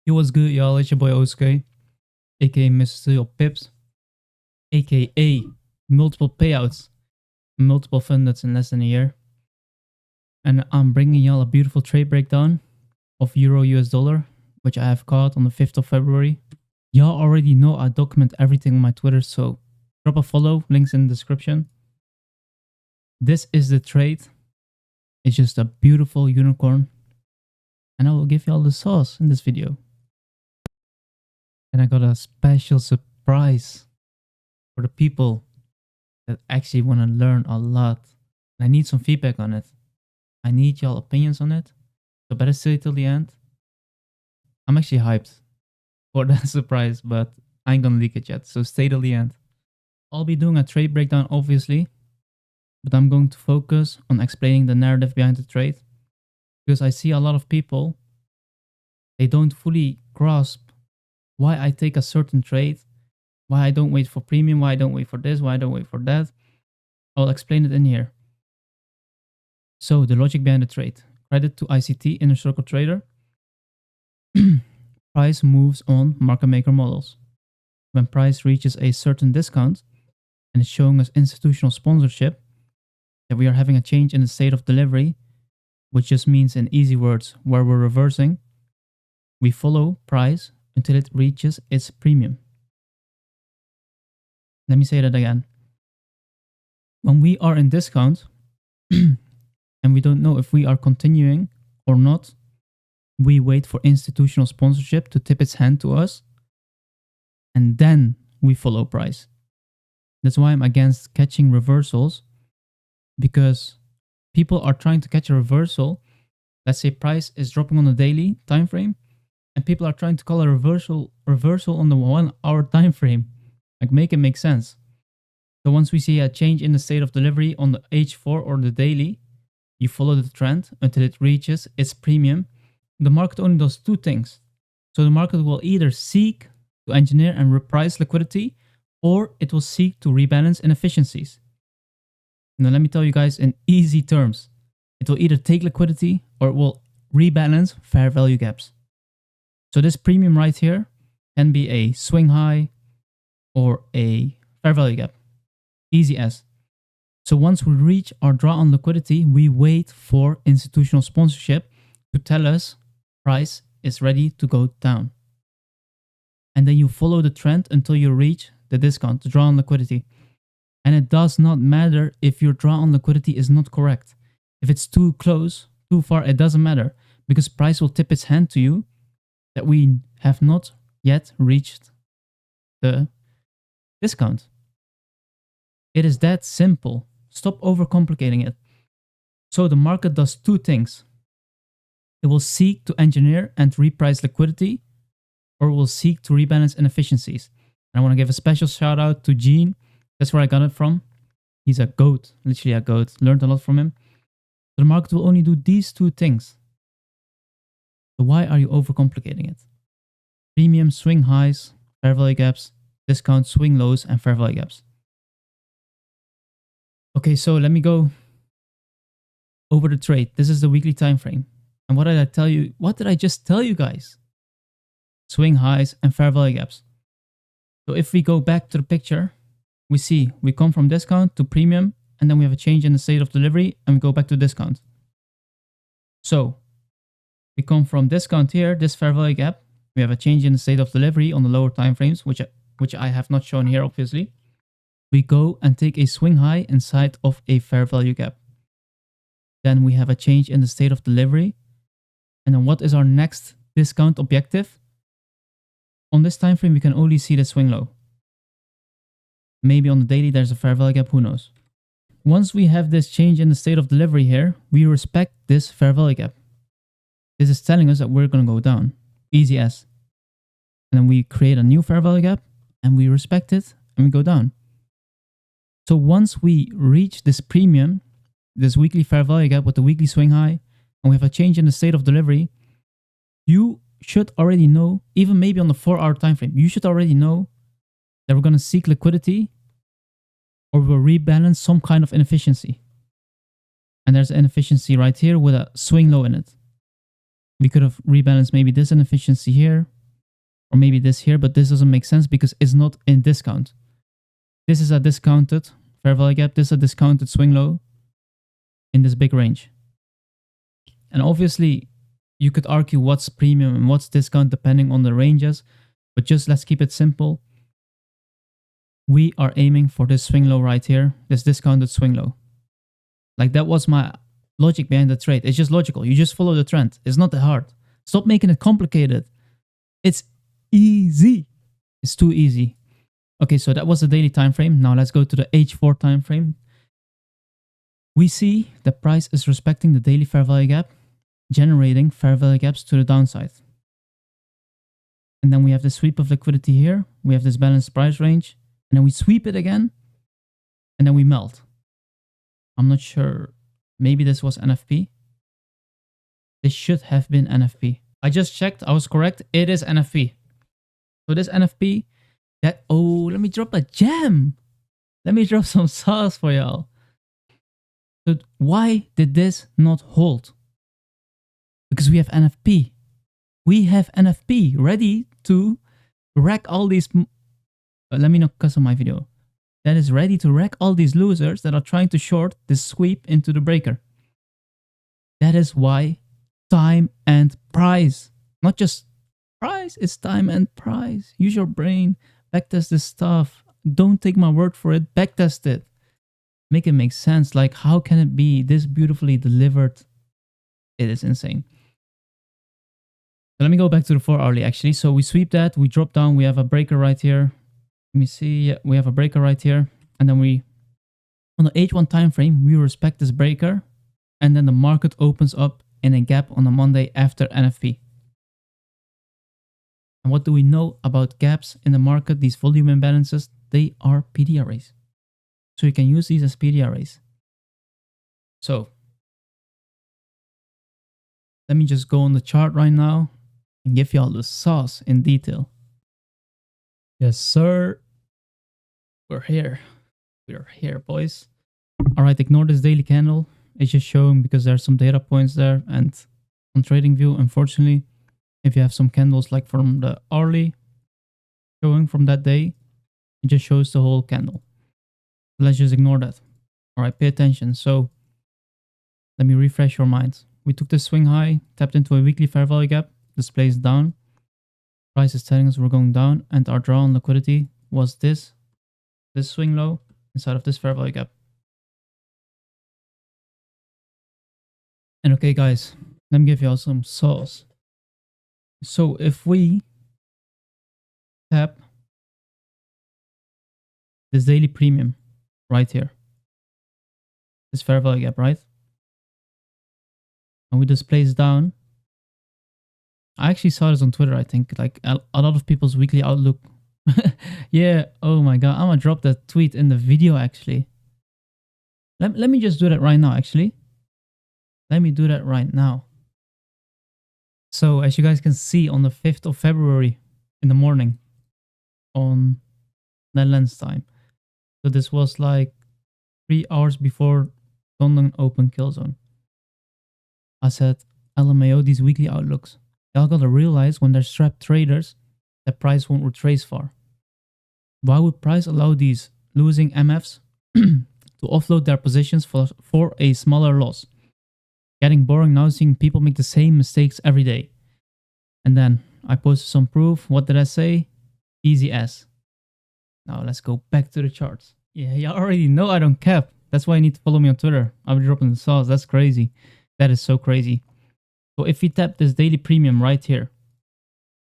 Yo, what's good, y'all? It's your boy Osuke, aka Mr. Pips, aka multiple payouts, multiple fundeds in less than a year. And I'm bringing y'all a beautiful trade breakdown of Euro US dollar, which I have caught on the 5th of February. Y'all already know I document everything on my Twitter, so drop a follow, links in the description. This is the trade. It's just a beautiful unicorn. And I will give y'all the sauce in this video. And I got a special surprise for the people that actually want to learn a lot. And I need some feedback on it. I need y'all opinions on it. So better stay till the end. I'm actually hyped for that surprise, but I ain't gonna leak it yet. So stay till the end. I'll be doing a trade breakdown, obviously, but I'm going to focus on explaining the narrative behind the trade, because I see a lot of people, they don't fully grasp why I take a certain trade, why I don't wait for premium, why I don't wait for this, why I don't wait for that. I'll explain it in here. So the logic behind the trade. Credit to ICT, Inner Circle Trader. Price moves on market maker models. When price reaches a certain discount and is showing us institutional sponsorship, that we are having a change in the state of delivery, which just means in easy words where we're reversing, we follow price until it reaches its premium. Let me say that again. When we are in discount and we don't know if we are continuing or not, we wait for institutional sponsorship to tip its hand to us, and then we follow price. That's why I'm against catching reversals, because people are trying to catch a reversal. Let's say price is dropping on the daily time frame, and people are trying to call a reversal on the 1 hour time frame. Like, make it make sense. So once we see a change in the state of delivery on the H4 or the daily, you follow the trend until it reaches its premium. The market only does two things. So the market will either seek to engineer and reprice liquidity, or it will seek to rebalance inefficiencies. Now let me tell you guys in easy terms. It will either take liquidity or it will rebalance fair value gaps. So this premium right here can be a swing high or a fair value gap. Easy as. So once we reach our draw on liquidity, we wait for institutional sponsorship to tell us price is ready to go down. And then you follow the trend until you reach the discount, the draw on liquidity. And it does not matter if your draw on liquidity is not correct. If it's too close, too far, it doesn't matter, because price will tip its hand to you that we have not yet reached the discount. It is that simple. Stop overcomplicating it. So the market does two things. It will seek to engineer and reprice liquidity, or it will seek to rebalance inefficiencies. And I want to give a special shout out to Gene. That's where I got it from. He's a goat, literally a goat. Learned a lot from him. The market will only do these two things. So why are you overcomplicating it? Premium swing highs, fair value gaps, discount swing lows, and fair value gaps. Okay, so let me go over the trade. This is the weekly time frame. And what did I tell you? What did I just tell you guys? Swing highs and fair value gaps. So if we go back to the picture, we see we come from discount to premium, and then we have a change in the state of delivery, and we go back to discount. So we come from discount here, this fair value gap. We have a change in the state of delivery on the lower time frames, which I have not shown here, obviously. We go and take a swing high inside of a fair value gap. Then we have a change in the state of delivery. And then what is our next discount objective? On this time frame, we can only see the swing low. Maybe on the daily, there's a fair value gap, who knows? Once we have this change in the state of delivery here, we respect this fair value gap. This is telling us that we're going to go down. Easy as. And then we create a new fair value gap, and we respect it, and we go down. So once we reach this premium, this weekly fair value gap with the weekly swing high, and we have a change in the state of delivery, you should already know, even maybe on the 4 hour time frame, you should already know that we're going to seek liquidity, or we'll rebalance some kind of inefficiency. And there's an inefficiency right here with a swing low in it. We could have rebalanced maybe this inefficiency here, or maybe this here, but this doesn't make sense because it's not in discount. This is a discounted fair value gap. This is a discounted swing low in this big range. And obviously, you could argue what's premium and what's discount depending on the ranges, but just let's keep it simple. We are aiming for this swing low right here, this discounted swing low. Like that was my logic behind the trade. It's just logical. You just follow the trend. It's not that hard. Stop making it complicated. It's easy. It's too easy. Okay, so that was the daily time frame. Now let's go to the H4 time frame. We see the price is respecting the daily fair value gap, generating fair value gaps to the downside. And then we have the sweep of liquidity here. We have this balanced price range. And then we sweep it again. And then we melt. I'm not sure. Maybe this was NFP. This should have been NFP. I just checked. I was correct. It is NFP. So this NFP, that, oh, let me drop a gem. Let me drop some sauce for y'all. So why did this not hold? Because we have NFP. We have NFP ready to wreck all these. Let me not cuss on my video. That is ready to wreck all these losers that are trying to short this sweep into the breaker. That is why time and price, not just price, it's time and price. Use your brain, backtest this stuff. Don't take my word for it, backtest it. Make it make sense. Like, how can it be this beautifully delivered? It is insane. So let me go back to the 4 hourly actually. So we sweep that, we drop down, we have a breaker right here. Let me see, yeah, we have a breaker right here. And then we, on the H1 time frame, we respect this breaker. And then the market opens up in a gap on a Monday after NFP. And what do we know about gaps in the market? These volume imbalances, they are PD arrays. So you can use these as PD arrays. So let me just go on the chart right now and give you all the sauce in detail. Yes, sir. We're here. We're here, boys. All right, ignore this daily candle. It's just showing because there are some data points there. And on TradingView, unfortunately, if you have some candles like from the hourly showing from that day, it just shows the whole candle. Let's just ignore that. All right, pay attention. So let me refresh your mind. We took this swing high, tapped into a weekly fair value gap, displays down. Price is telling us we're going down, and our draw on liquidity was this swing low inside of this fair value gap. And okay, guys, let me give you all some sauce. So if we tap this daily premium right here, this fair value gap, right? And we displace down. I actually saw this on Twitter, I think, like a lot of people's weekly outlook. Yeah, oh my god, I'm gonna drop that tweet in the video actually. Let me just do that right now actually. Let me do that right now. So as you guys can see on the 5th of February in the morning on Netherlands time. So this was like 3 hours before London open kill zone. I said, LMAO, these weekly outlooks. Y'all gotta realize when there's trapped traders, that price won't retrace far. Why would price allow these losing MFs to offload their positions for a smaller loss? Getting boring now seeing people make the same mistakes every day. And then I posted some proof. What did I say? Easy as. Now let's go back to the charts. Yeah, you already know I don't cap. That's why you need to follow me on Twitter. I'll be dropping the sauce. That's crazy. That is so crazy. So if we tap this daily premium right here,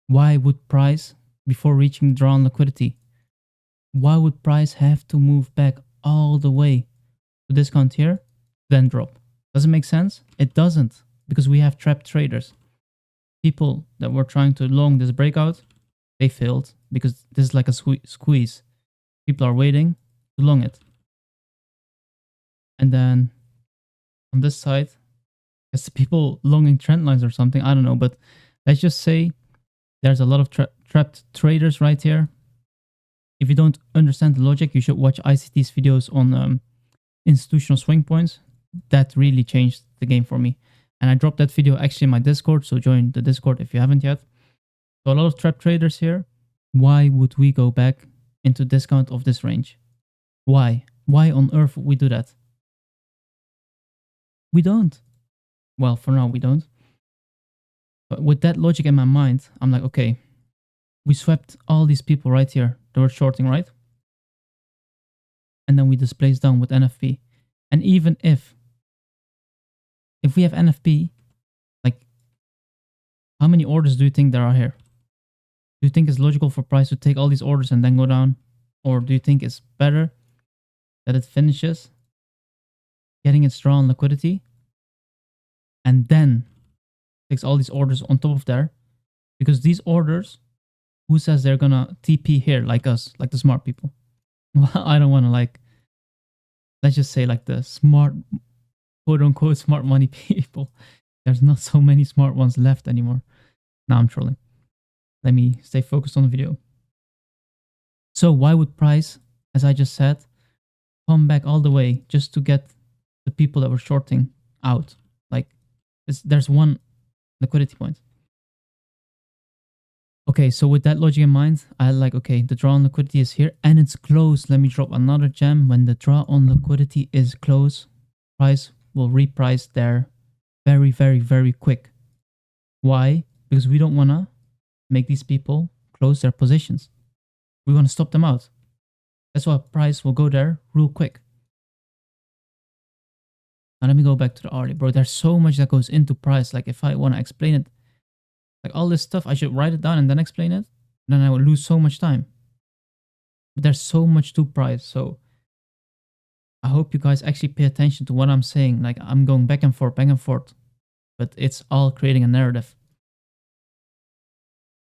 why would price, before reaching draw on liquidity, why would price have to move back all the way to discount here, then drop? Does it make sense? It doesn't, because we have trapped traders. People that were trying to long this breakout, they failed because this is like a squeeze. People are waiting to long it. And then on this side, it's the people longing trend lines or something. I don't know, but let's just say there's a lot of trapped traders right here. If you don't understand the logic, you should watch ICT's videos on institutional swing points. That really changed the game for me. And I dropped that video actually in my Discord, so join the Discord if you haven't yet. So a lot of trap traders here. Why would we go back into discount of this range? Why? Why on earth would we do that? We don't. Well, for now we don't. But with that logic in my mind, I'm like, okay, we swept all these people right here. They were shorting, right? And then we displaced down with NFP. And even if we have NFP, like, how many orders do you think there are here? Do you think it's logical for price to take all these orders and then go down? Or do you think it's better that it finishes getting its draw on liquidity and then takes all these orders on top of there? Because these orders, who says they're gonna TP here like us, like the smart people? Well, I don't want to, like, let's just say like the smart, quote unquote, smart money people. There's not so many smart ones left anymore. Now I'm trolling. Let me stay focused on the video. So why would price, as I just said, come back all the way just to get the people that were shorting out? Like, there's one liquidity point. Okay, so with that logic in mind, I like, okay, the draw on liquidity is here and it's close. Let me drop another gem. When the draw on liquidity is close, price will reprice there very, very, very quick. Why? Because we don't want to make these people close their positions. We want to stop them out. That's why price will go there real quick. Now let me go back to the hourly, bro. There's so much that goes into price. Like, if I want to explain it, like all this stuff, I should write it down and then explain it. Then I will lose so much time. But there's so much to price. So I hope you guys actually pay attention to what I'm saying. Like, I'm going back and forth. But it's all creating a narrative.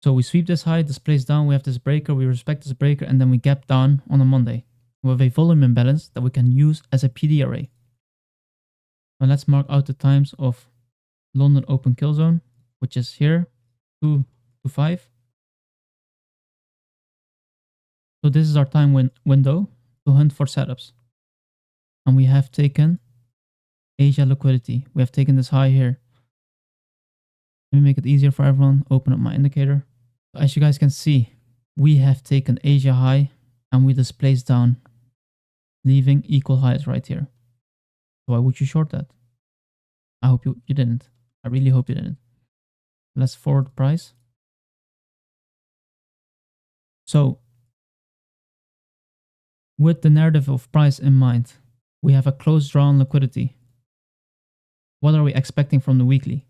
So we sweep this high, displace down. We have this breaker. We respect this breaker. And then we gap down on a Monday. We have a volume imbalance that we can use as a PD array. Now let's mark out the times of London open kill zone, which is here. 2 to 5. So this is our time window to hunt for setups. And we have taken Asia liquidity. We have taken this high here. Let me make it easier for everyone. Open up my indicator. As you guys can see, we have taken Asia high and we displaced down, leaving equal highs right here. So why would you short that? I hope you didn't. I really hope you didn't. Let's forward price. So with the narrative of price in mind, we have a close draw on liquidity. What are we expecting from the weekly?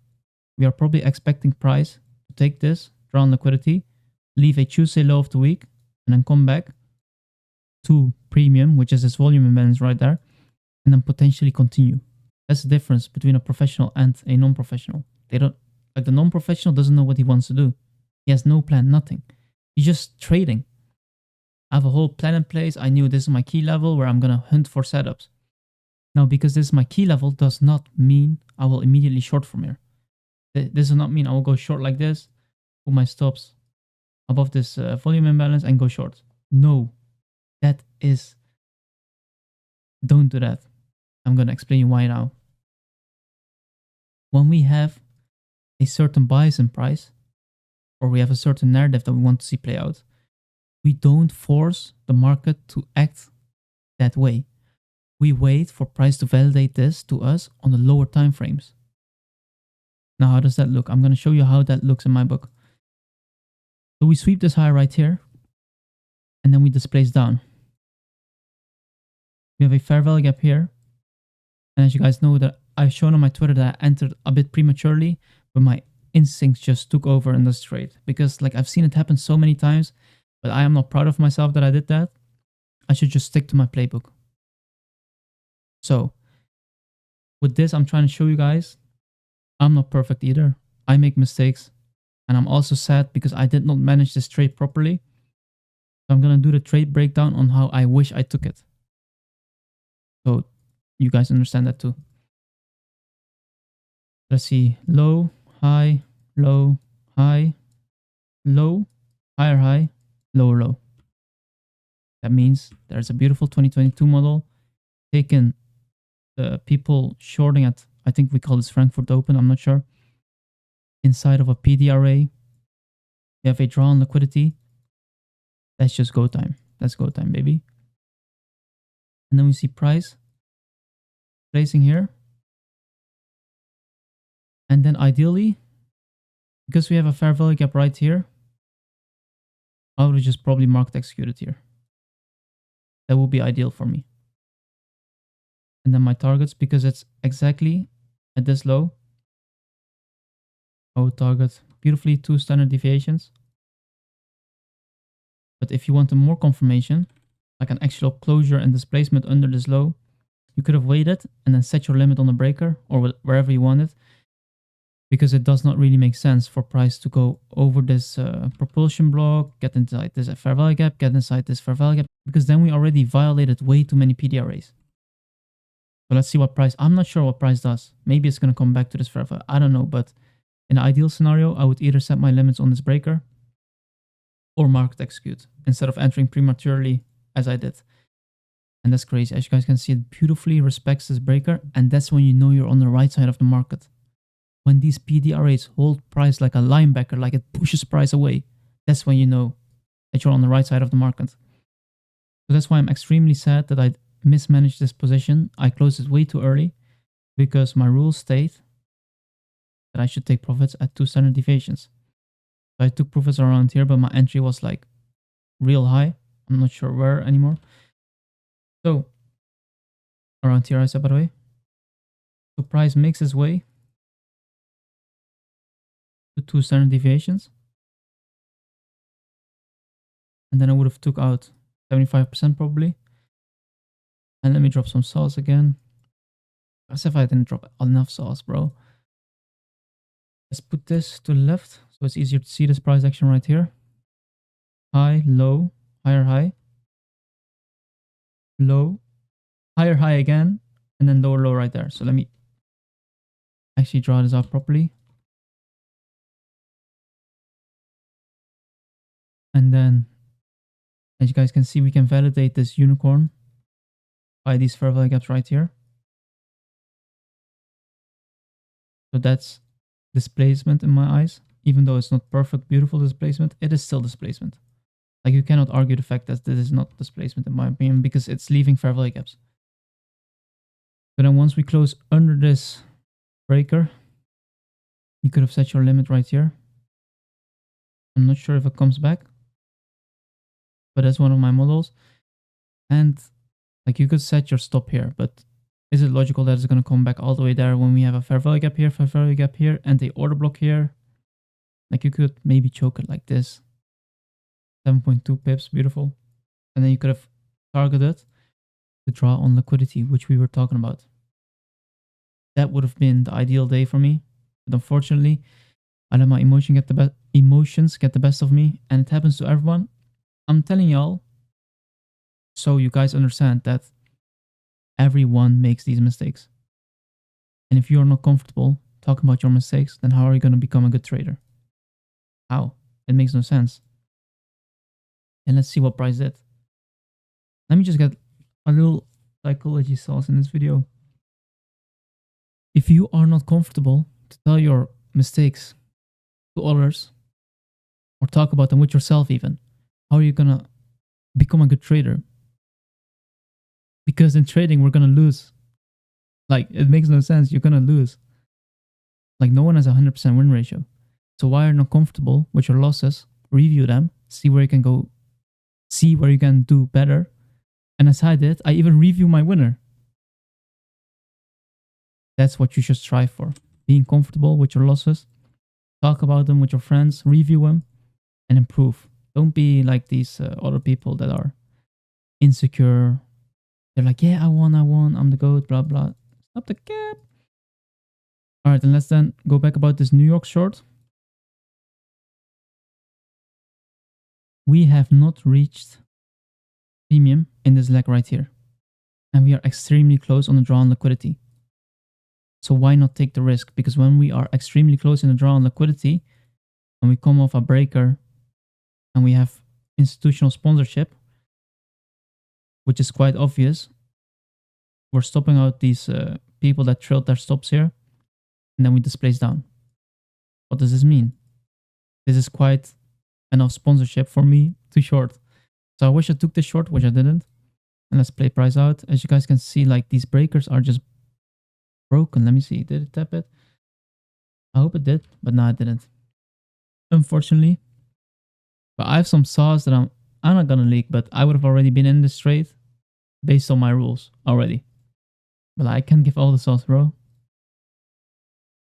We are probably expecting price to take this draw on liquidity, leave a Tuesday low of the week, and then come back to premium, which is this volume imbalance right there, and then potentially continue. That's the difference between a professional and a non-professional. They don't, like, the non-professional doesn't know what he wants to do. He has no plan, nothing. He's just trading. I have a whole plan in place. I knew this is my key level where I'm going to hunt for setups. Now, because this is my key level does not mean I will immediately short from here. This does not mean I will go short like this, put my stops above this volume imbalance and go short. No, that is, don't do that. I'm going to explain you why now. When we have a certain bias in price, or we have a certain narrative that we want to see play out, we don't force the market to act that way. We wait for price to validate this to us on the lower time frames. Now, how does that look? I'm going to show you how that looks in my book. So we sweep this high right here, and then we displace down. We have a fair value gap here. And as you guys know, that I've shown on my Twitter that I entered a bit prematurely, but my instincts just took over in this trade. Because, like, I've seen it happen so many times, but I am not proud of myself that I did that. I should just stick to my playbook. So with this, I'm trying to show you guys I'm not perfect either. I make mistakes, and I'm also sad because I did not manage this trade properly. So I'm going to do the trade breakdown on how I wish I took it, so you guys understand that too. Let's see. Low, high, low, high, low, higher high, lower low. That means there's a beautiful 2022 model taking the people shorting at I think we call this Frankfurt Open, I'm not sure. Inside of a PD array, we have a draw on liquidity. That's just go time. That's go time, baby. And then we see price placing here. And then ideally, because we have a fair value gap right here, I would just probably market executed here. That would be ideal for me. And then my targets, because it's exactly at this low, I would target beautifully 2 standard deviations. But if you want a more confirmation, like an actual closure and displacement under this low, you could have waited and then set your limit on the breaker or wherever you want it, because it does not really make sense for price to go over this propulsion block, get inside this fair value gap, get inside this fair value gap, because then we already violated way too many PD arrays. So let's see what price, I'm not sure what price does. Maybe it's going to come back to this fair value, I don't know, but in an ideal scenario, I would either set my limits on this breaker or market execute instead of entering prematurely as I did. And that's crazy. As you guys can see, it beautifully respects this breaker, and that's when you know you're on the right side of the market. When these PD arrays hold price like a linebacker, like it pushes price away, that's when you know that you're on the right side of the market. So that's why I'm extremely sad that I mismanaged this position. I closed it way too early because my rules state that I should take profits at 2 standard deviations. So I took profits around here, but my entry was like real high. I'm not sure where anymore. So around here, I said, by the way. So price makes its way to 2 standard deviations. And then I would have took out 75% probably. And let me drop some sauce again. As if I didn't drop enough sauce, bro. Let's put this to the left so it's easier to see this price action right here. High, low, higher high, low, higher high again, and then lower low right there. So let me actually draw this out properly. And then, as you guys can see, we can validate this unicorn by these fair value gaps right here. So that's displacement in my eyes. Even though it's not perfect, beautiful displacement, it is still displacement. Like, you cannot argue the fact that this is not displacement in my opinion, because it's leaving fair value gaps. But then once we close under this breaker, you could have set your limit right here. I'm not sure if it comes back, but that's one of my models. And like, you could set your stop here, but is it logical that it's going to come back all the way there when we have a fair value gap here, fair value gap here, and the order block here? Like, you could maybe choke it like this. 7.2 pips, beautiful. And then you could have targeted the draw on liquidity, which we were talking about. That would have been the ideal day for me. But unfortunately, I let my emotions get the best of me, and it happens to everyone. I'm telling y'all, so you guys understand that everyone makes these mistakes. And if you are not comfortable talking about your mistakes, then how are you going to become a good trader? How? It makes no sense. And let's see what price did. Let me just get a little psychology sauce in this video. If you are not comfortable to tell your mistakes to others, or talk about them with yourself even, how are you going to become a good trader? Because in trading, we're going to lose. Like, it makes no sense. You're going to lose. Like, no one has a 100% win ratio. So why are you not comfortable with your losses? Review them, see where you can go, see where you can do better. And as I did, I even review my winner. That's what you should strive for. Being comfortable with your losses. Talk about them with your friends, review them, and improve. Don't be like these other people that are insecure. They're like, yeah, I won, I'm the GOAT, blah, blah. Stop the cap. All right, and let's then go back about this New York short. We have not reached premium in this leg right here. And we are extremely close on the draw on liquidity. So why not take the risk? Because when we are extremely close in the draw on liquidity, and we come off a breaker, and we have institutional sponsorship, which is quite obvious, we're stopping out these people that trailed their stops here. and then we displace down. What does this mean? This is quite enough sponsorship for me to short. So I wish I took this short, which I didn't. And let's play price out. As you guys can see, like these breakers are just broken. Let me see. Did it tap it? I hope it did, but no, it didn't. Unfortunately. But I have some sauce that I'm not gonna leak, but I would have already been in this trade based on my rules already. But I can't give all the sauce, bro.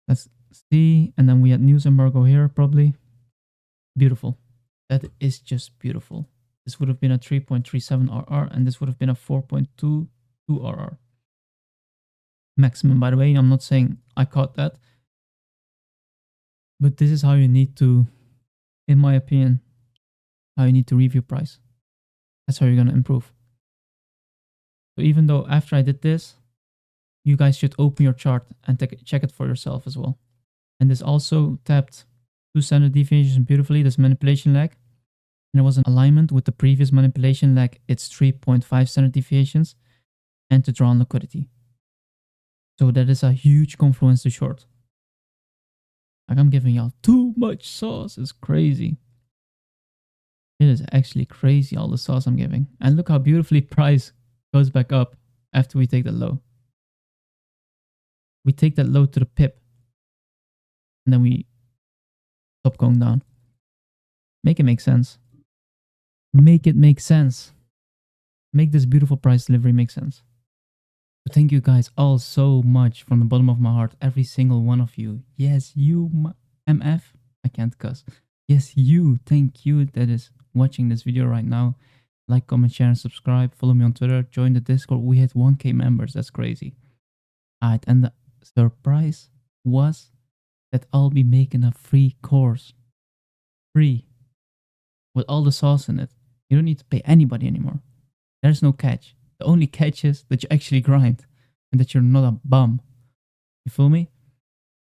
Let's see. And then we had news embargo here, probably. Beautiful. That is just beautiful. This would have been a 3.37 RR, and this would have been a 4.22 RR. Maximum, by the way. I'm not saying I caught that. But this is how you need to, in my opinion, how you need to review price. That's how you're going to improve. So even though after I did this, you guys should open your chart and check it for yourself as well. And this also tapped 2 standard deviations beautifully. This manipulation lag. And there was an alignment with the previous manipulation lag. It's 3.5 standard deviations. And to draw on liquidity. So that is a huge confluence to short. Like I'm giving y'all too much sauce. It's crazy. It is actually crazy all the sauce I'm giving. And look how beautifully price goes back up after we take that low. We take that low to the pip. And then we stop going down. Make it make sense. Make it make sense. Make this beautiful price delivery make sense. So thank you guys all so much from the bottom of my heart. Every single one of you. Yes, you, MF. I can't cuss. Yes, you. Thank you that is watching this video right now. Like, comment, share, and subscribe. Follow me on Twitter. Join the Discord. We hit 1K members. That's crazy. Alright, and the surprise was that I'll be making a free course. Free. With all the sauce in it. You don't need to pay anybody anymore. There's no catch. The only catch is that you actually grind. And that you're not a bum. You feel me?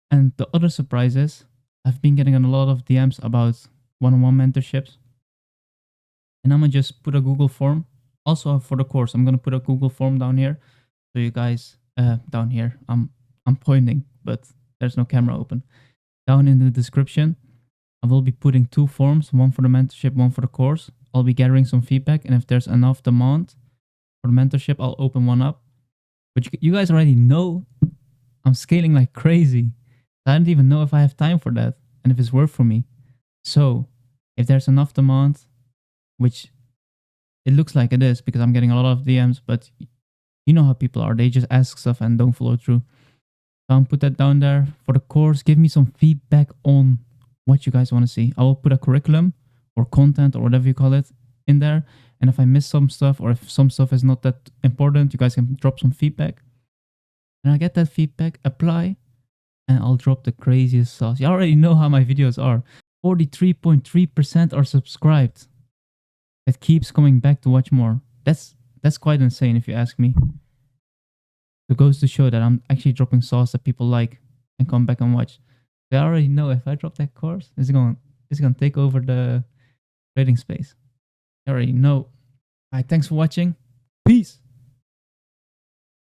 And the other surprise is, I've been getting a lot of DMs about one-on-one mentorships. And I'm going to just put a Google form. Also for the course, I'm going to put a Google form down here. So you guys, down here, I'm pointing, but there's no camera open. Down in the description, I will be putting 2 forms, one for the mentorship, one for the course. I'll be gathering some feedback, and if there's enough demand for the mentorship, I'll open one up. But you guys already know I'm scaling like crazy. I don't even know if I have time for that and if it's worth for me. So if there's enough demand, which it looks like it is because I'm getting a lot of DMs, but you know how people are. They just ask stuff and don't follow through. So I'll put that down there. For the course, give me some feedback on what you guys want to see. I will put a curriculum or content or whatever you call it in there. And if I miss some stuff or if some stuff is not that important, you guys can drop some feedback. And I get that feedback, apply, and I'll drop the craziest sauce. You already know how my videos are. 43.3% are subscribed. It keeps coming back to watch more. That's quite insane if you ask me. It goes to show that I'm actually dropping sauce that people like and come back and watch. They already know if I drop that course, it's gonna take over the trading space. I already know. Alright, thanks for watching. Peace.